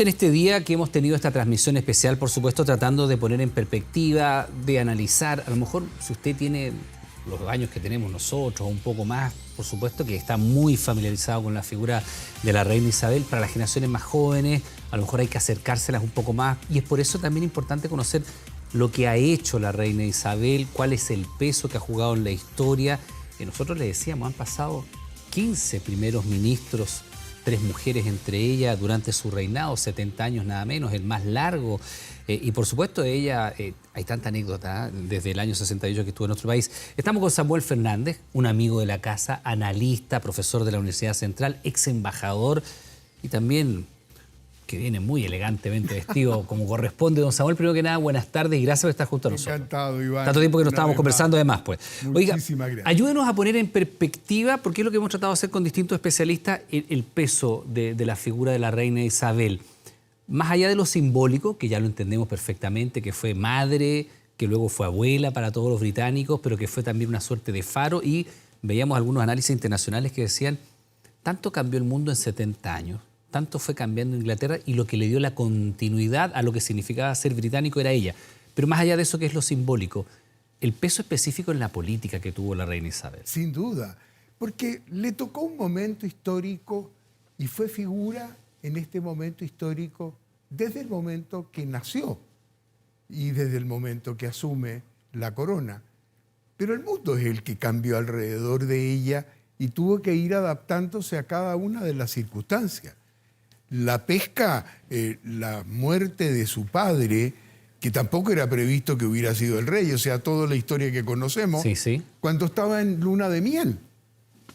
en este día que hemos tenido esta transmisión especial, por supuesto, tratando de poner en perspectiva, de analizar. A lo mejor, si usted tiene los años que tenemos nosotros, o un poco más, por supuesto, que está muy familiarizado con la figura de la reina Isabel. Para las generaciones más jóvenes, a lo mejor hay que acercárselas un poco más. Y es por eso también importante conocer lo que ha hecho la reina Isabel, cuál es el peso que ha jugado en la historia. Nosotros le decíamos, han pasado 15 primeros ministros, 3 mujeres entre ellas durante su reinado, 70 años nada menos, el más largo. Y por supuesto ella, hay tanta anécdota desde el año 68 que estuvo en nuestro país. Estamos con Samuel Fernández, un amigo de la casa, analista, profesor de la Universidad Central, ex embajador y también que viene muy elegantemente vestido como corresponde. Don Samuel, primero que nada, buenas tardes y gracias por estar junto a nosotros. Encantado, Iván. Tanto tiempo que no estábamos conversando además, pues. Oiga, gracias. Ayúdenos a poner en perspectiva, porque es lo que hemos tratado de hacer con distintos especialistas, el peso de la figura de la reina Isabel. Más allá de lo simbólico, que ya lo entendemos perfectamente, que fue madre, que luego fue abuela para todos los británicos, pero que fue también una suerte de faro, y veíamos algunos análisis internacionales que decían, tanto cambió el mundo en 70 años, tanto fue cambiando Inglaterra, y lo que le dio la continuidad a lo que significaba ser británico era ella. Pero más allá de eso, que es lo simbólico, el peso específico en la política que tuvo la reina Isabel. Sin duda, porque le tocó un momento histórico y fue figura en este momento histórico desde el momento que nació y desde el momento que asume la corona. Pero el mundo es el que cambió alrededor de ella y tuvo que ir adaptándose a cada una de las circunstancias. La pesca, la muerte de su padre, que tampoco era previsto que hubiera sido el rey, o sea, toda la historia que conocemos, Sí. Cuando estaba en luna de miel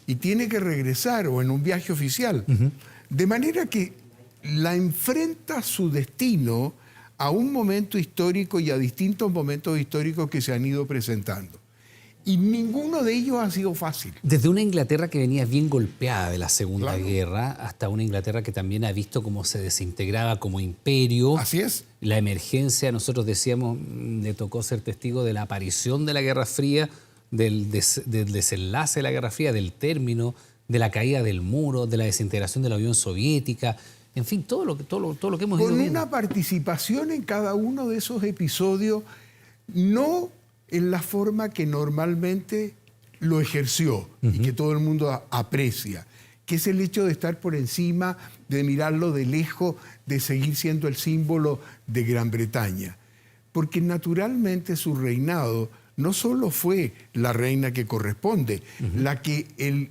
y tiene que regresar o en un viaje oficial. De manera que la enfrenta su destino a un momento histórico y a distintos momentos históricos que se han ido presentando. Y ninguno de ellos ha sido fácil. Desde una Inglaterra que venía bien golpeada de la Segunda Claro. Guerra, hasta una Inglaterra que también ha visto cómo se desintegraba como imperio. Así es. La emergencia, nosotros decíamos, le tocó ser testigo de la aparición de la Guerra Fría, del desenlace de la Guerra Fría, del término, de la caída del muro, de la desintegración de la Unión Soviética. En fin, todo lo que hemos ido Con viendo. una participación en cada uno de esos episodios, no en la forma que normalmente lo ejerció y que todo el mundo aprecia, que es el hecho de estar por encima, de mirarlo de lejos, de seguir siendo el símbolo de Gran Bretaña. Porque naturalmente su reinado no solo fue la reina que corresponde, la que el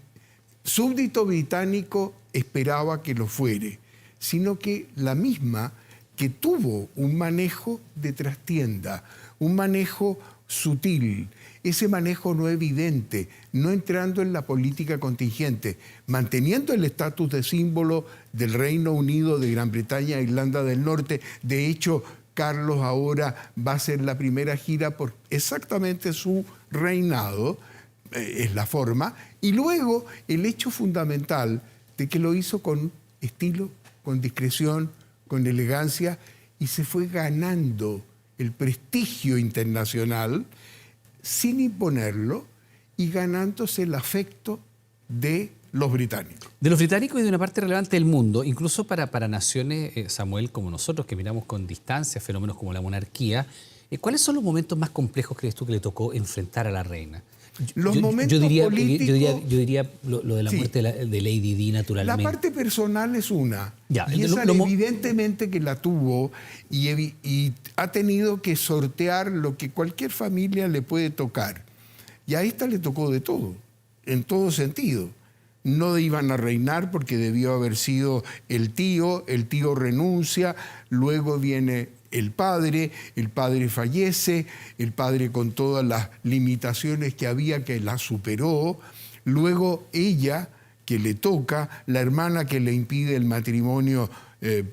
súbdito británico esperaba que lo fuere, sino que la misma que tuvo un manejo de trastienda, un manejo sutil, ese manejo no evidente, no entrando en la política contingente, manteniendo el estatus de símbolo del Reino Unido, de Gran Bretaña e Irlanda del Norte. De hecho, Carlos ahora va a hacer la primera gira por exactamente su reinado, es la forma, y luego el hecho fundamental de que lo hizo con estilo, con discreción, con elegancia, y se fue ganando el prestigio internacional sin imponerlo y ganándose el afecto de los británicos. De los británicos y de una parte relevante del mundo, incluso para naciones, Samuel, como nosotros, que miramos con distancia fenómenos como la monarquía. ¿Cuáles son los momentos más complejos, crees tú, que le tocó enfrentar a la reina? Yo diría lo de la muerte de Lady Di, naturalmente. La parte personal es una. Ya, y esa evidentemente que la tuvo y ha tenido que sortear lo que cualquier familia le puede tocar. Y a esta le tocó de todo, en todo sentido. No iban a reinar porque debió haber sido el tío renuncia, luego viene el padre fallece, el padre con todas las limitaciones que había que la superó, luego ella que le toca, la hermana que le impide el matrimonio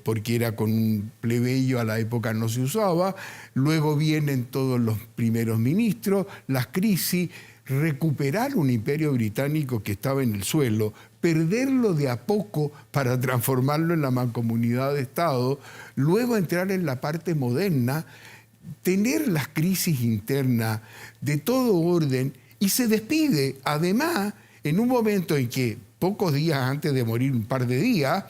porque era con un plebeyo, a la época no se usaba, luego vienen todos los primeros ministros, las crisis, recuperar un imperio británico que estaba en el suelo, perderlo de a poco para transformarlo en la mancomunidad de Estado, luego entrar en la parte moderna, tener las crisis internas de todo orden y se despide, además, en un momento en que pocos días antes de morir, un par de días,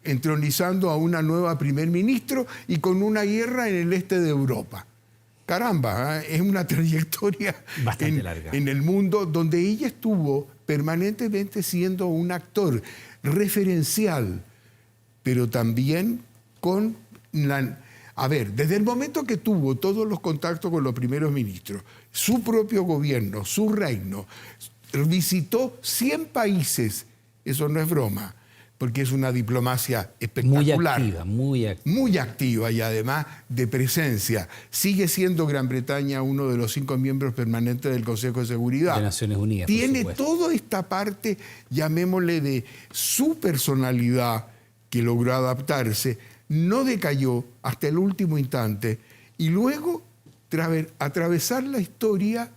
entronizando a una nueva primer ministro y con una guerra en el este de Europa. Caramba, es una trayectoria bastante larga en el mundo donde ella estuvo permanentemente siendo un actor referencial, pero también con la... A ver, desde el momento que tuvo todos los contactos con los primeros ministros, su propio gobierno, su reino, visitó 100 países, eso no es broma, porque es una diplomacia espectacular. Muy activa y además de presencia. Sigue siendo Gran Bretaña uno de los 5 miembros permanentes del Consejo de Seguridad. De Naciones Unidas, tiene toda esta parte, llamémosle, de su personalidad que logró adaptarse, no decayó hasta el último instante y luego atravesar la historia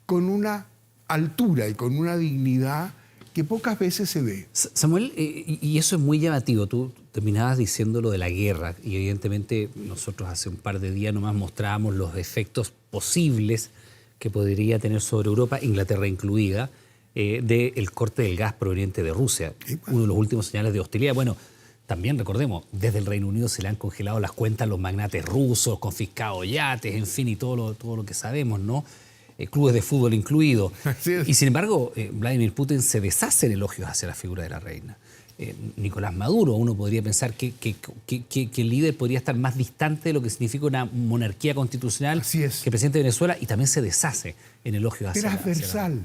con una altura y con una dignidad que pocas veces se ve. Samuel, y eso es muy llamativo. Tú terminabas diciendo lo de la guerra y evidentemente nosotros hace un par de días nomás mostrábamos los efectos posibles que podría tener sobre Europa, Inglaterra incluida, del corte del gas proveniente de Rusia. Sí, bueno. Uno de los últimos señales de hostilidad. Bueno, también recordemos, desde el Reino Unido se le han congelado las cuentas a los magnates rusos, confiscado yates, en fin, y todo lo que sabemos, ¿no? Clubes de fútbol incluidos. Y sin embargo, Vladimir Putin se deshace en elogios hacia la figura de la reina. Nicolás Maduro, uno podría pensar que el líder podría estar más distante de lo que significa una monarquía constitucional que el presidente de Venezuela, y también se deshace en elogios hacia transversal.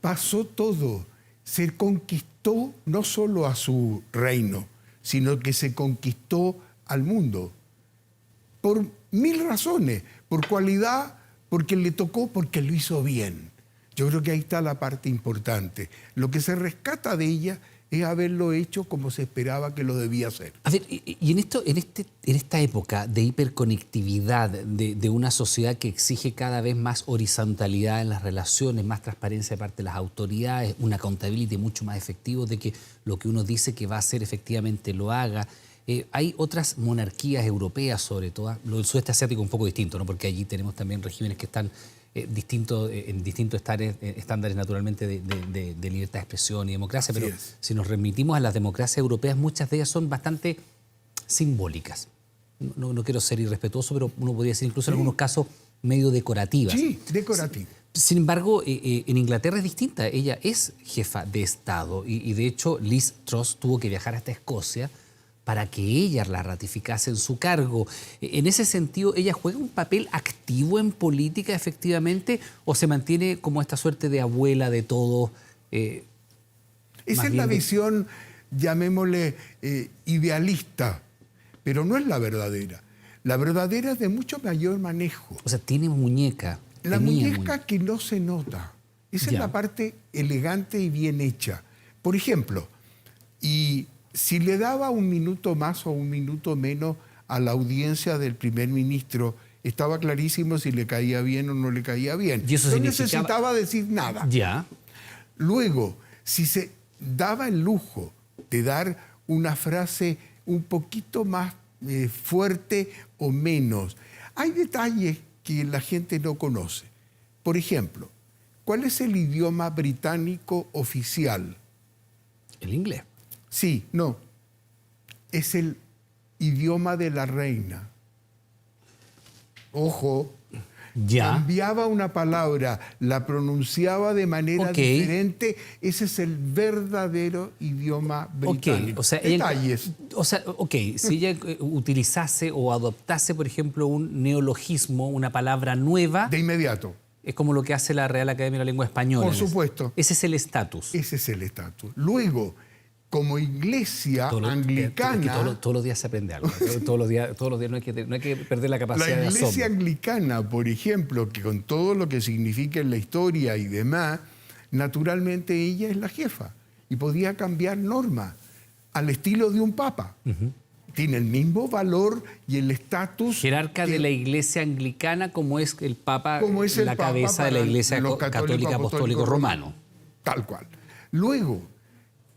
Pasó todo. Se conquistó no solo a su reino, sino que se conquistó al mundo. Por 1000 razones. Por cualidad, porque le tocó, porque lo hizo bien. Yo creo que ahí está la parte importante. Lo que se rescata de ella es haberlo hecho como se esperaba que lo debía hacer. A ver, y en esta época de hiperconectividad, de una sociedad que exige cada vez más horizontalidad en las relaciones, más transparencia de parte de las autoridades, una accountability mucho más efectivo de que lo que uno dice que va a hacer efectivamente lo haga. Hay otras monarquías europeas, sobre todo, lo del sudeste asiático un poco distinto, ¿no? Porque allí tenemos también regímenes que están en distintos estándares naturalmente de libertad de expresión y democracia, pero si nos remitimos a las democracias europeas, muchas de ellas son bastante simbólicas. No quiero ser irrespetuoso, pero uno podría decir incluso en algunos casos medio decorativas. Sí, decorativas. Sin embargo, en Inglaterra es distinta. Ella es jefa de Estado y de hecho Liz Truss tuvo que viajar hasta Escocia para que ella la ratificase en su cargo. En ese sentido, ¿ella juega un papel activo en política efectivamente o se mantiene como esta suerte de abuela de todo? Esa es la visión, llamémosle, idealista, pero no es la verdadera. La verdadera es de mucho mayor manejo. O sea, tiene muñeca. La muñeca que no se nota. Esa es la parte elegante y bien hecha. Por ejemplo, si le daba un minuto más o un minuto menos a la audiencia del primer ministro, estaba clarísimo si le caía bien o no le caía bien. ¿Y eso no necesitaba decir nada. Ya. Luego, si se daba el lujo de dar una frase un poquito más fuerte o menos, hay detalles que la gente no conoce. Por ejemplo, ¿cuál es el idioma británico oficial? El inglés. Sí, no. Es el idioma de la reina. Ojo. Ya. Cambiaba una palabra, la pronunciaba de manera diferente. Ese es el verdadero idioma británico. O sea, detalles. Si ella utilizase o adoptase, por ejemplo, un neologismo, una palabra nueva... De inmediato. Es como lo que hace la Real Academia de la Lengua Española. Por supuesto. Ese es el estatus. Ese es el estatus. Luego, como iglesia anglicana... Todos los días se aprende algo. todos los días no hay que perder la capacidad de asombro. La iglesia anglicana, por ejemplo, que con todo lo que significa en la historia y demás, naturalmente ella es la jefa y podía cambiar normas al estilo de un papa. Tiene el mismo valor y el estatus... Jerarca de la iglesia anglicana como es el papa, como es el la papa cabeza de la iglesia católica apostólico romano. Tal cual. Luego,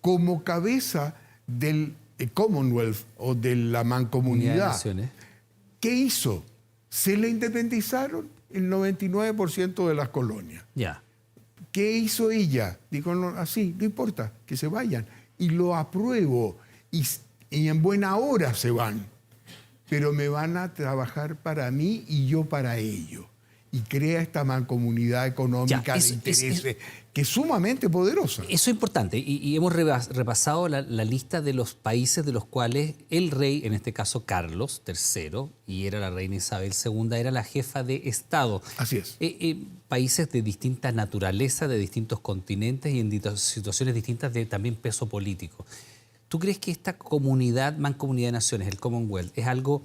como cabeza del Commonwealth o de la mancomunidad, ¿qué hizo? Se le independizaron el 99% de las colonias. Ya. ¿Qué hizo ella? Dijo, no, así, no importa, que se vayan. Y lo apruebo. Y y en buena hora se van, pero me van a trabajar para mí y yo para ellos. Y crea esta mancomunidad económica de intereses que es sumamente poderosa. Eso es importante. Y hemos repasado la lista de los países de los cuales el rey, en este caso Carlos III, y era la reina Isabel II, era la jefa de Estado. Así es. Países de distintas naturalezas, de distintos continentes y en situaciones distintas de también peso político. ¿Tú crees que esta comunidad, mancomunidad de naciones, el Commonwealth, es algo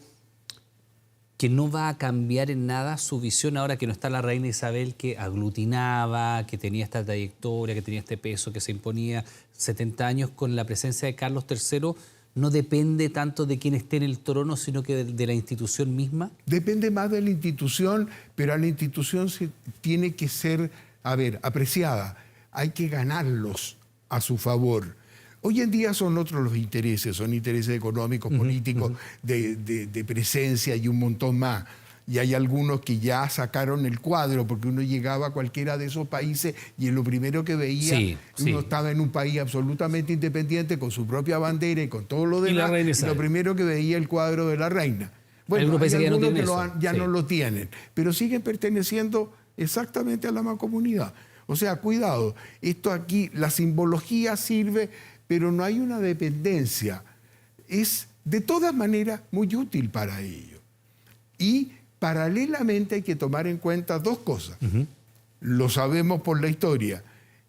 que no va a cambiar en nada su visión ahora que no está la reina Isabel, que aglutinaba, que tenía esta trayectoria, que tenía este peso, que se imponía 70 años con la presencia de Carlos III? ¿No depende tanto de quién esté en el trono, sino que de la institución misma? Depende más de la institución, pero a la institución tiene que ser, apreciada. Hay que ganarlos a su favor. Hoy en día son otros los intereses, son intereses económicos, políticos, de presencia y un montón más. Y hay algunos que ya sacaron el cuadro, porque uno llegaba a cualquiera de esos países y lo primero que veía, uno estaba en un país absolutamente independiente, con su propia bandera y con todo lo demás, y lo primero que veía el cuadro de la reina. Bueno, hay algunos que ya no lo tienen, pero siguen perteneciendo exactamente a la mancomunidad. O sea, cuidado, esto aquí, la simbología sirve, pero no hay una dependencia. Es de todas maneras muy útil para ello. Y paralelamente hay que tomar en cuenta dos cosas. Lo sabemos por la historia.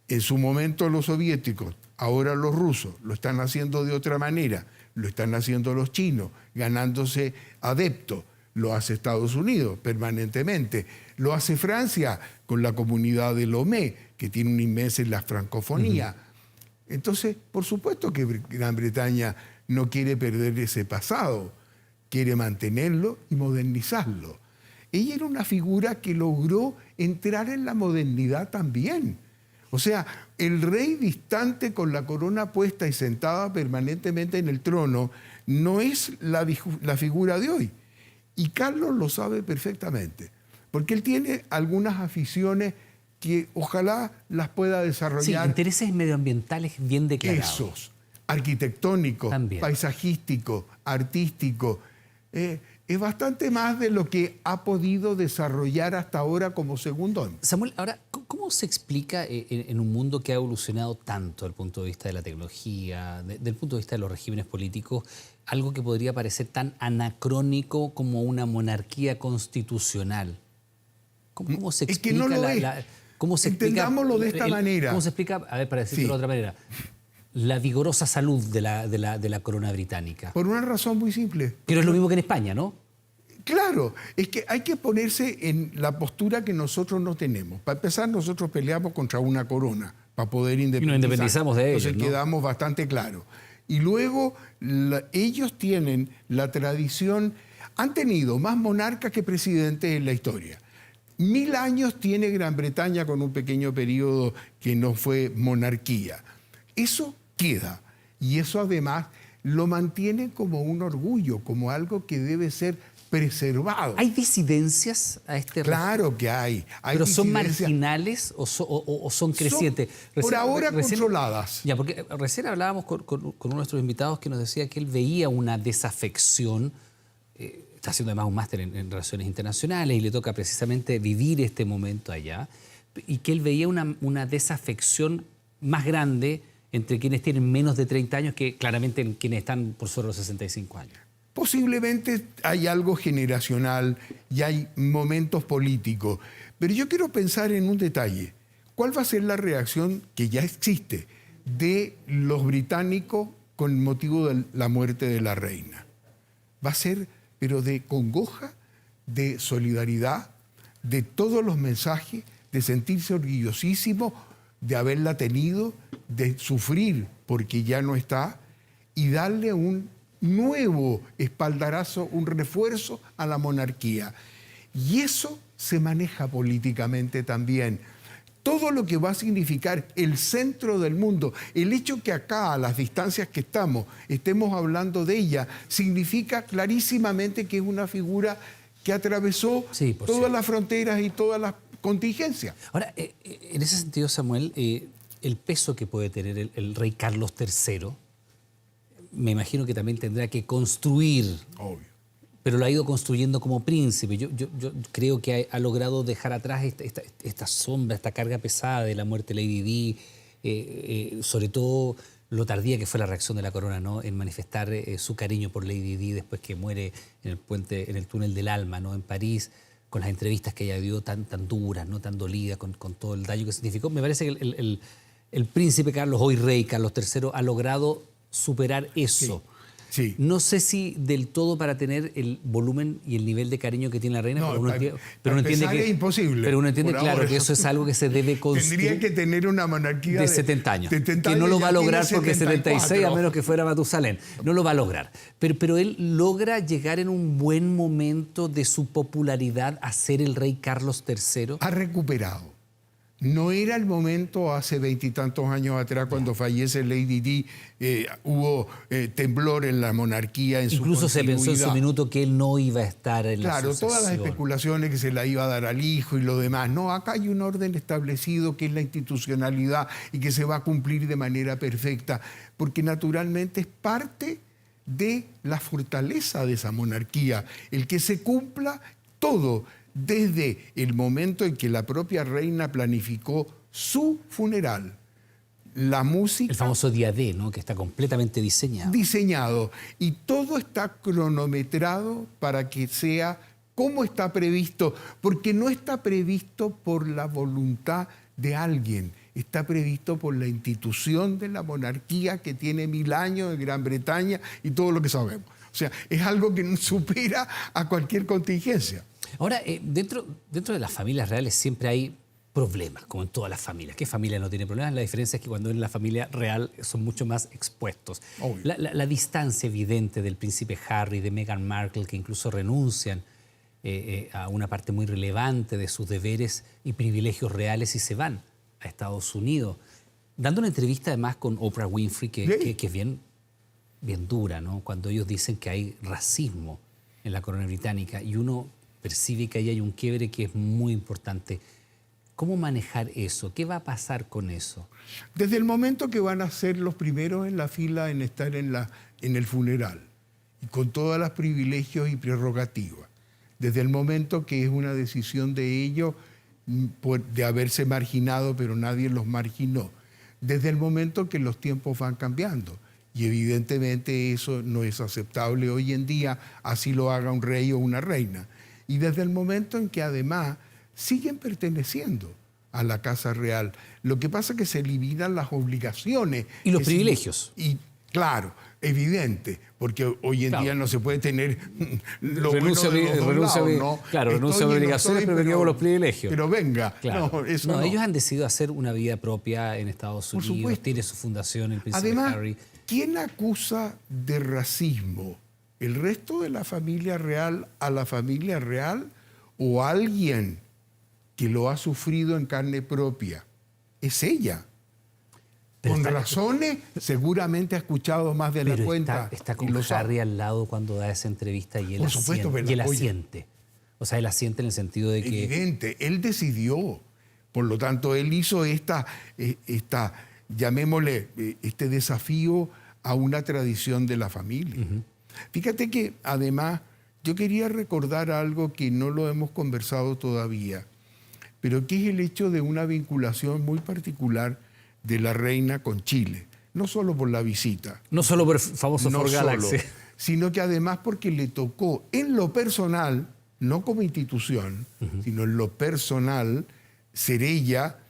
En su momento los soviéticos, ahora los rusos, lo están haciendo de otra manera. Lo están haciendo los chinos, ganándose adeptos. Lo hace Estados Unidos permanentemente. Lo hace Francia con la comunidad de Lomé, que tiene un inmensa en la francofonía. Entonces, por supuesto que Gran Bretaña no quiere perder ese pasado, quiere mantenerlo y modernizarlo. Ella era una figura que logró entrar en la modernidad también. O sea, el rey distante con la corona puesta y sentada permanentemente en el trono no es la figura de hoy. Y Carlos lo sabe perfectamente, porque él tiene algunas aficiones que ojalá las pueda desarrollar. Sí, intereses medioambientales bien declarados. Esos, arquitectónicos, también, paisajísticos, artísticos. Es bastante más de lo que ha podido desarrollar hasta ahora como segundo hombre. Samuel, ahora, ¿cómo se explica en un mundo que ha evolucionado tanto desde el punto de vista de la tecnología, desde el punto de vista de los regímenes políticos, algo que podría parecer tan anacrónico como una monarquía constitucional? ¿Cómo se explica? Es que no lo es. ¿Cómo se Entendámoslo de esta manera. ¿Cómo se explica, a ver, para decirlo de otra manera, la vigorosa salud de la corona británica? Por una razón muy simple. Pero es lo mismo que en España, ¿no? Claro, es que hay que ponerse en la postura que nosotros no tenemos. Para empezar, nosotros peleamos contra una corona para poder independizar. Y nos independizamos de ellos, entonces quedamos bastante claros. Y luego ellos tienen la tradición, han tenido más monarcas que presidentes en la historia. 1000 años tiene Gran Bretaña con un pequeño periodo que no fue monarquía. Eso queda y eso además lo mantiene como un orgullo, como algo que debe ser preservado. ¿Hay disidencias a este respecto? Claro que hay. ¿Pero son marginales o son crecientes? Por ahora controladas. Ya, porque recién hablábamos con uno de nuestros invitados que nos decía que él veía una desafección. Está haciendo además un máster en relaciones internacionales y le toca precisamente vivir este momento allá, y que él veía una desafección más grande entre quienes tienen menos de 30 años que claramente quienes están por sobre los 65 años. Posiblemente hay algo generacional y hay momentos políticos, pero yo quiero pensar en un detalle. ¿Cuál va a ser la reacción que ya existe de los británicos con motivo de la muerte de la reina? Va a ser, pero de congoja, de solidaridad, de todos los mensajes, de sentirse orgullosísimo de haberla tenido, de sufrir porque ya no está y darle un nuevo espaldarazo, un refuerzo a la monarquía. Y eso se maneja políticamente también. Todo lo que va a significar el centro del mundo, el hecho que acá, a las distancias que estemos hablando de ella, significa clarísimamente que es una figura que atravesó todas las fronteras y todas las contingencias. Ahora, en ese sentido, Samuel, el peso que puede tener el rey Carlos III, me imagino que también tendrá que construir, Obvio. pero lo ha ido construyendo como príncipe. Yo creo que ha logrado dejar atrás esta sombra, esta carga pesada de la muerte de Lady Di, sobre todo lo tardía que fue la reacción de la corona, ¿no?, en manifestar su cariño por Lady Di después que muere en el túnel del alma, ¿no?, en París, con las entrevistas que ella dio tan duras, ¿no?, tan dolidas, con todo el daño que significó. Me parece que el príncipe Carlos, hoy rey Carlos III, ha logrado superar eso. Sí. No sé si del todo para tener el volumen y el nivel de cariño que tiene la reina, No, pero uno entiende que es imposible. Pero uno entiende, claro, ahora. que eso es algo que se debe construir. Tendría que tener una monarquía de 70 años. 70 que no lo va a lograr tiene porque 76, 74. a menos que fuera Matusalén. No lo va a lograr. Pero él logra llegar en un buen momento de su popularidad a ser el rey Carlos III. Ha recuperado. No era el momento hace 20 y tantos años atrás, cuando fallece Lady Di, hubo temblor en la monarquía, en Incluso su se pensó en su minuto que él no iba a estar en la Claro, sucesión. todas las especulaciones que se la iba a dar al hijo y lo demás. No, acá hay un orden establecido que es la institucionalidad y que se va a cumplir de manera perfecta, porque naturalmente es parte de la fortaleza de esa monarquía, el que se cumpla todo, desde el momento en que la propia reina planificó su funeral, la música... El famoso día D, ¿no?, que está completamente diseñado. Diseñado. Y todo está cronometrado para que sea como está previsto, porque no está previsto por la voluntad de alguien, está previsto por la institución de la monarquía que tiene 1000 años en Gran Bretaña y todo lo que sabemos. O sea, es algo que supera a cualquier contingencia. Ahora, dentro de las familias reales siempre hay problemas, como en todas las familias. ¿Qué familia no tiene problemas? La diferencia es que cuando en la familia real son mucho más expuestos. La distancia evidente del príncipe Harry, de Meghan Markle, que incluso renuncian a una parte muy relevante de sus deberes y privilegios reales y se van a Estados Unidos. Dando una entrevista además con Oprah Winfrey, que es bien dura, ¿no?, cuando ellos dicen que hay racismo en la corona británica y uno percibe que ahí hay un quiebre que es muy importante. ¿Cómo manejar eso? ¿Qué va a pasar con eso? Desde el momento que van a ser los primeros en la fila en estar en el funeral, y con todos los privilegios y prerrogativas, desde el momento que es una decisión de ellos de haberse marginado, pero nadie los marginó, desde el momento que los tiempos van cambiando. Y evidentemente eso no es aceptable hoy en día, así lo haga un rey o una reina. Y desde el momento en que además siguen perteneciendo a la Casa Real. Lo que pasa es que se eliminan las obligaciones. Y los privilegios. Y claro, evidente, porque hoy en día no se puede tener lo renuncia bueno de los dos lados, ¿no? Claro, renuncia a obligaciones, pero venimos los privilegios. Pero venga. Claro. No, eso no. Ellos han decidido hacer una vida propia en Estados Unidos. supuesto. Tiene su fundación, el príncipe Además, Harry. ¿quién acusa de racismo? ¿El resto de la familia real a la familia real o alguien que lo ha sufrido en carne propia? Es ella. Con razones, seguramente ha escuchado más de la cuenta. Está con Harry al lado cuando da esa entrevista y él asiente. O sea, él asiente en el sentido de que... Evidente, él decidió. Por lo tanto, él hizo llamémosle, este desafío a una tradición de la familia. Fíjate que, además, yo quería recordar algo que no lo hemos conversado todavía, pero que es el hecho de una vinculación muy particular de la reina con Chile. No solo por la visita. No solo por el famoso For Galaxy. Sino que además porque le tocó en lo personal, no como institución, sino en lo personal, ser ella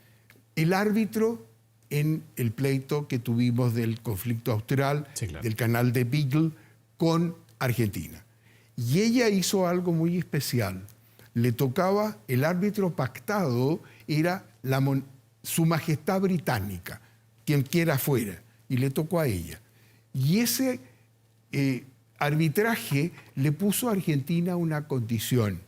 el árbitro en el pleito que tuvimos del conflicto austral, del canal de Beagle con Argentina. Y ella hizo algo muy especial. Le tocaba, el árbitro pactado era su majestad británica, quien quiera fuera, y le tocó a ella. Y ese arbitraje le puso a Argentina una condición,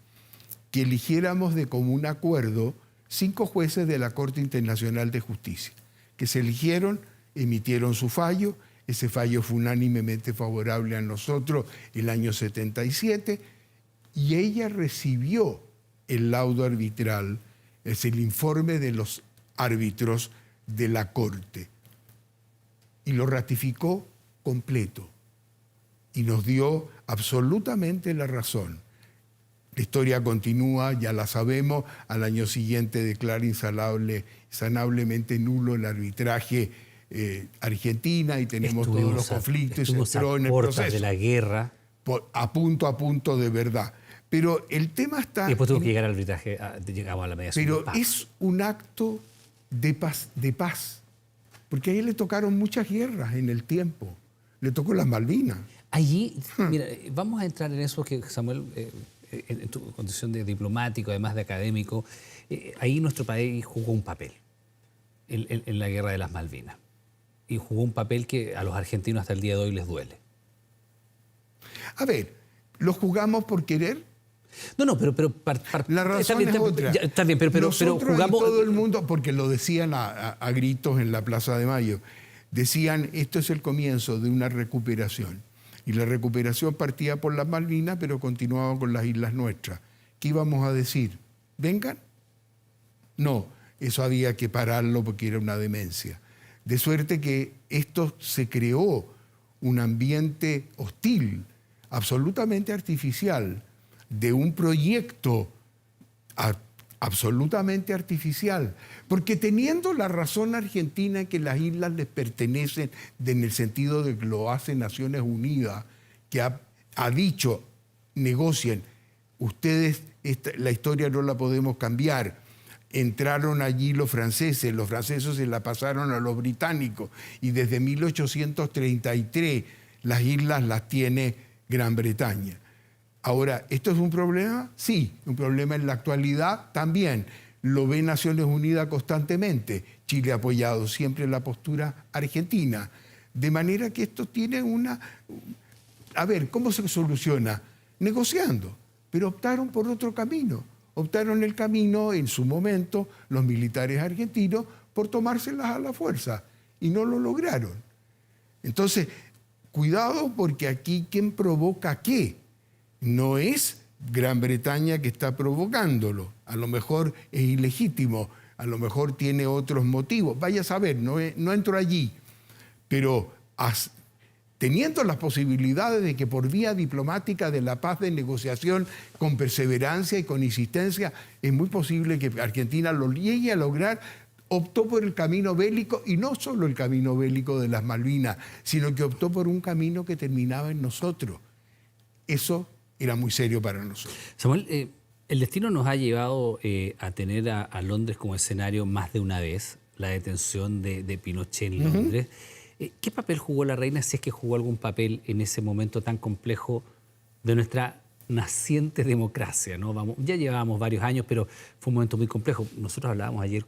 que eligiéramos de común acuerdo 5 jueces de la Corte Internacional de Justicia, que se eligieron, emitieron su fallo. Ese fallo fue unánimemente favorable a nosotros el año 77 y ella recibió el laudo arbitral, es el informe de los árbitros de la Corte y lo ratificó completo, y nos dio absolutamente la razón. La historia continúa, ya la sabemos, al año siguiente declara insanablemente nulo el arbitraje Argentina y tenemos todos los conflictos y se entró en el proceso. De la guerra. A punto de verdad. Pero el tema está... Y después tuvo que llegar al arbitraje, llegamos a la mediación. Pero es un acto de paz, porque a él le tocaron muchas guerras en el tiempo. Le tocó las Malvinas. Allí, mira, vamos a entrar en eso que Samuel, en tu condición de diplomático, además de académico, ahí nuestro país jugó un papel en la guerra de las Malvinas. Y jugó un papel que a los argentinos hasta el día de hoy les duele. A ver, ¿lo jugamos por querer? No, pero la razón es otra. Está bien, pero jugamos... Y todo el mundo, porque lo decían a gritos en la Plaza de Mayo, decían, esto es el comienzo de una recuperación. Y la recuperación partía por las Malvinas, pero continuaba con las islas nuestras. ¿Qué íbamos a decir? ¿Vengan? No, eso había que pararlo porque era una demencia. De suerte que esto se creó un ambiente hostil, absolutamente artificial, de un proyecto absolutamente artificial. Porque teniendo la razón Argentina en que las islas les pertenecen en el sentido de que lo hace Naciones Unidas, que ha dicho, negocien, ustedes, la historia no la podemos cambiar. Entraron allí los franceses se la pasaron a los británicos y desde 1833 las islas las tiene Gran Bretaña. Ahora, ¿esto es un problema? Sí, un problema en la actualidad también. Lo ve Naciones Unidas constantemente. Chile ha apoyado siempre la postura argentina. De manera que esto tiene una... A ver, ¿cómo se soluciona? Negociando, pero optaron por otro camino. Optaron el camino, en su momento, los militares argentinos, por tomárselas a la fuerza, y no lo lograron. Entonces, cuidado, porque aquí, ¿quién provoca qué? No es Gran Bretaña que está provocándolo. A lo mejor es ilegítimo, a lo mejor tiene otros motivos. Vaya a saber, no entro allí. Pero teniendo las posibilidades de que por vía diplomática de la paz, de negociación, con perseverancia y con insistencia, es muy posible que Argentina lo llegue a lograr, optó por el camino bélico, y no solo el camino bélico de las Malvinas, sino que optó por un camino que terminaba en nosotros. Eso era muy serio para nosotros. Samuel, el destino nos ha llevado a tener a Londres como escenario más de una vez, la detención de Pinochet en Londres. ¿Qué papel jugó la reina, si es que jugó algún papel en ese momento tan complejo de nuestra naciente democracia, ¿no? Ya llevábamos varios años, pero fue un momento muy complejo. Nosotros hablábamos ayer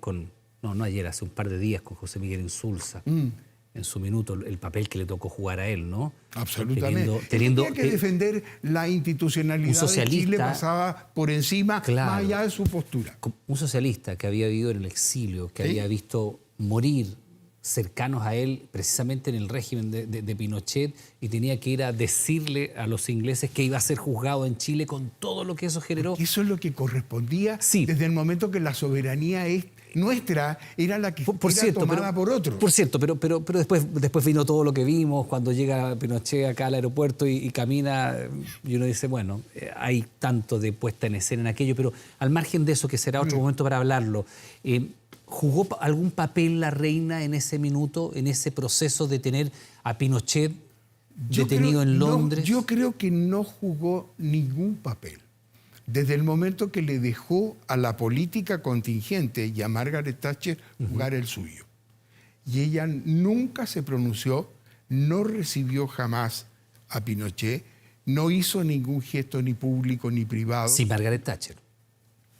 hace un par de días con José Miguel Insulza, en su minuto, el papel que le tocó jugar a él, ¿no? Absolutamente. Tenía que defender la institucionalidad de Chile, pasaba por encima, claro, más allá de su postura. Un socialista que había vivido en el exilio, que había visto morir cercanos a él, precisamente en el régimen de Pinochet, y tenía que ir a decirle a los ingleses que iba a ser juzgado en Chile con todo lo que eso generó. Porque eso es lo que correspondía desde el momento que la soberanía nuestra era la que era tomada por otros. Por cierto, pero después vino todo lo que vimos, cuando llega Pinochet acá al aeropuerto y camina, y uno dice, bueno, hay tanto de puesta en escena en aquello, pero al margen de eso, que será otro momento para hablarlo, ¿jugó algún papel la reina en ese minuto, en ese proceso de tener a Pinochet detenido en Londres? Yo creo que no jugó ningún papel. Desde el momento que le dejó a la política contingente y a Margaret Thatcher jugar el suyo. Y ella nunca se pronunció, no recibió jamás a Pinochet, no hizo ningún gesto ni público ni privado. Sí, Margaret Thatcher.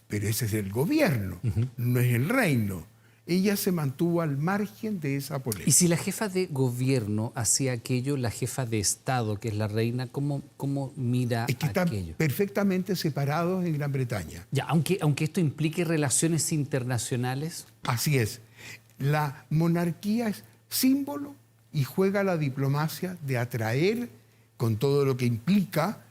Pero ese es el gobierno, no es el reino. Ella se mantuvo al margen de esa polémica. Y si la jefa de gobierno hacía aquello, la jefa de Estado, que es la reina, ¿cómo mira aquello? Es que están perfectamente separados en Gran Bretaña. Ya, aunque esto implique relaciones internacionales. Así es. La monarquía es símbolo y juega la diplomacia de atraer, con todo lo que implica,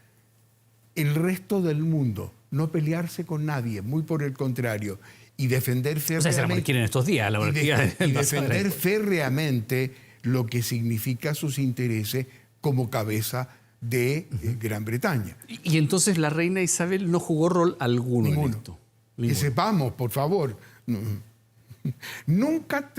el resto del mundo. No pelearse con nadie, muy por el contrario. Y defender férreamente, o sea, se la monarquía en estos días, la monarquía y defender férreamente lo que significa sus intereses como cabeza de Gran Bretaña. Y entonces la reina Isabel no jugó rol alguno en Ninguno. esto. Que sepamos, por favor. Nunca,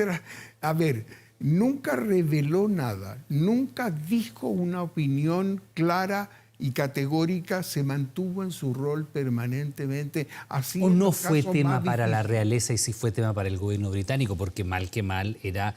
nunca reveló nada, nunca dijo una opinión clara y categórica, se mantuvo en su rol permanentemente. Así ¿O no fue tema para la realeza y sí fue tema para el gobierno británico? Porque mal que mal era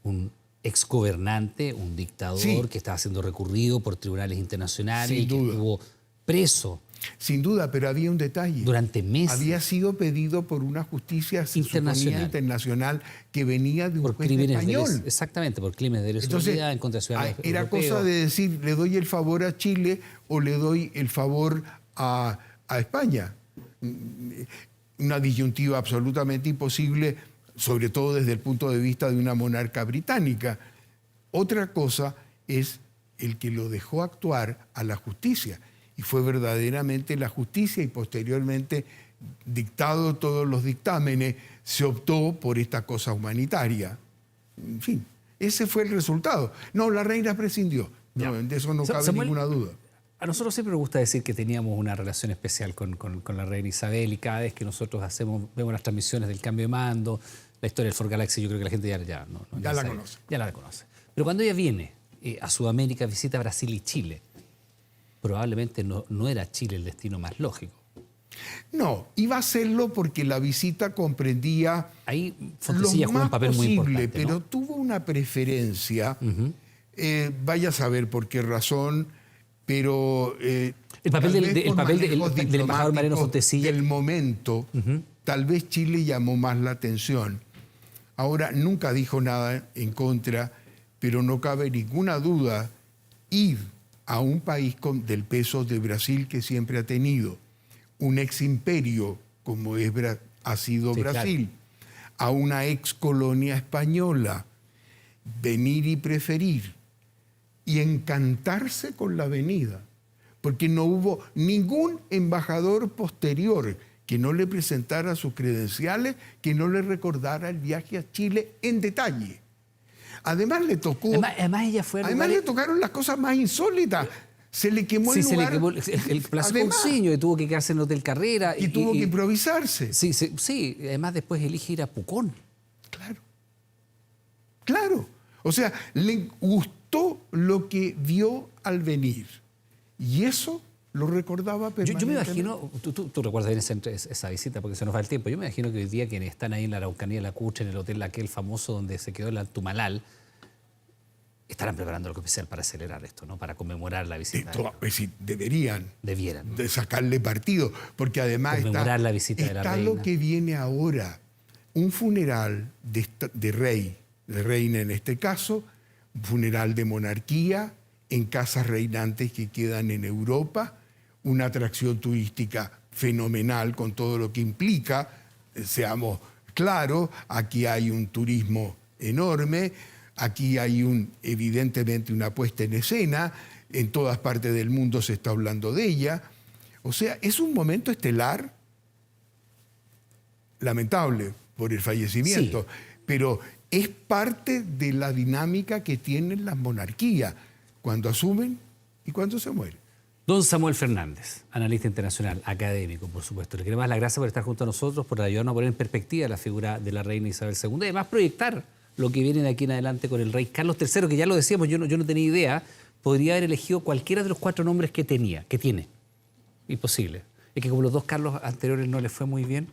un exgobernante, un dictador Sí. que estaba siendo recurrido por tribunales internacionales Sin y que duda. estuvo preso Sin duda, pero había un detalle. durante meses Había sido pedido por una justicia se suponía, Internacional. internacional que venía de un por juez crímenes español. exactamente, por crímenes de lesa humanidad en contra de ciudadanos era europeos. cosa de decir, le doy el favor a Chile o le doy el favor a España. Una disyuntiva absolutamente imposible, sobre todo desde el punto de vista de una monarca británica. Otra cosa es el que lo dejó actuar a la justicia. Y fue verdaderamente la justicia y posteriormente, dictado todos los dictámenes, se optó por esta cosa humanitaria. En fin, ese fue el resultado. No, la reina prescindió. No, de eso no cabe Samuel, ninguna duda. A nosotros siempre nos gusta decir que teníamos una relación especial con la reina Isabel y cada vez que nosotros vemos las transmisiones del cambio de mando, la historia del Ford Galaxy, yo creo que la gente ya la sabe, conoce. Ya la conoce. Pero cuando ella viene a Sudamérica, visita Brasil y Chile, probablemente no era Chile el destino más lógico. No, iba a serlo porque la visita comprendía Ahí lo Fontecilla jugó un más papel muy posible, importante, pero ¿no? tuvo una preferencia, vaya a saber por qué razón, pero El papel tal del- vez el por papel del- manejos del embajador Mariano diplomáticos Fontecilla. del momento, tal vez Chile llamó más la atención. Ahora, nunca dijo nada en contra, pero no cabe ninguna duda ir a un país del peso de Brasil que siempre ha tenido, un ex imperio como ha sido Sí, Brasil, a una ex colonia española, venir y preferir y encantarse con la venida, porque no hubo ningún embajador posterior que no le presentara sus credenciales, que no le recordara el viaje a Chile en detalle. Además le tocó... Además ella fue a Además lugares- le tocaron las cosas más insólitas. Se le quemó Sí, el se lugar. le quemó el Plaza Además, Cousiño y tuvo que quedarse en el Hotel Carrera. y tuvo que improvisarse. Sí, además después elige ir a Pucón. Claro. Claro. O sea, le gustó lo que vio al venir. Y eso lo recordaba Yo permanentemente. me imagino, tú recuerdas bien esa visita porque se nos va el tiempo, yo me imagino que hoy día quienes están ahí en la Araucanía, La Cucha, en el hotel aquel famoso donde se quedó el Tumalal, estarán preparando algo especial para acelerar esto, ¿no? Para conmemorar la visita. Deberían Debieran. de sacarle partido, porque además Conmemorar la visita de la está reina. lo que viene ahora, un funeral de rey, de reina en este caso, un funeral de monarquía en casas reinantes que quedan en Europa, una atracción turística fenomenal con todo lo que implica, seamos claros, aquí hay un turismo enorme, aquí hay evidentemente una puesta en escena, en todas partes del mundo se está hablando de ella. O sea, es un momento estelar, lamentable por el fallecimiento, pero es parte de la dinámica que tienen las monarquías, cuando asumen y cuando se mueren. Don Samuel Fernández, analista internacional, académico, por supuesto. Le queremos dar las gracias por estar junto a nosotros, por ayudarnos a poner en perspectiva la figura de la reina Isabel II y además proyectar lo que viene de aquí en adelante con el rey Carlos III, que ya lo decíamos, yo no tenía idea, podría haber elegido cualquiera de los 4 nombres que tiene. Imposible. Es que como los 2 Carlos anteriores no les fue muy bien.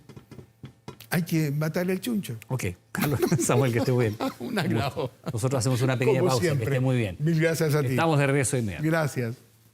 Hay que matarle el chuncho. Ok, Carlos, Samuel, que esté muy bien. Un agrado. Nosotros hacemos una pequeña Como pausa, siempre. que esté muy bien. Mil gracias a ti. Estamos de regreso inmediato. Gracias.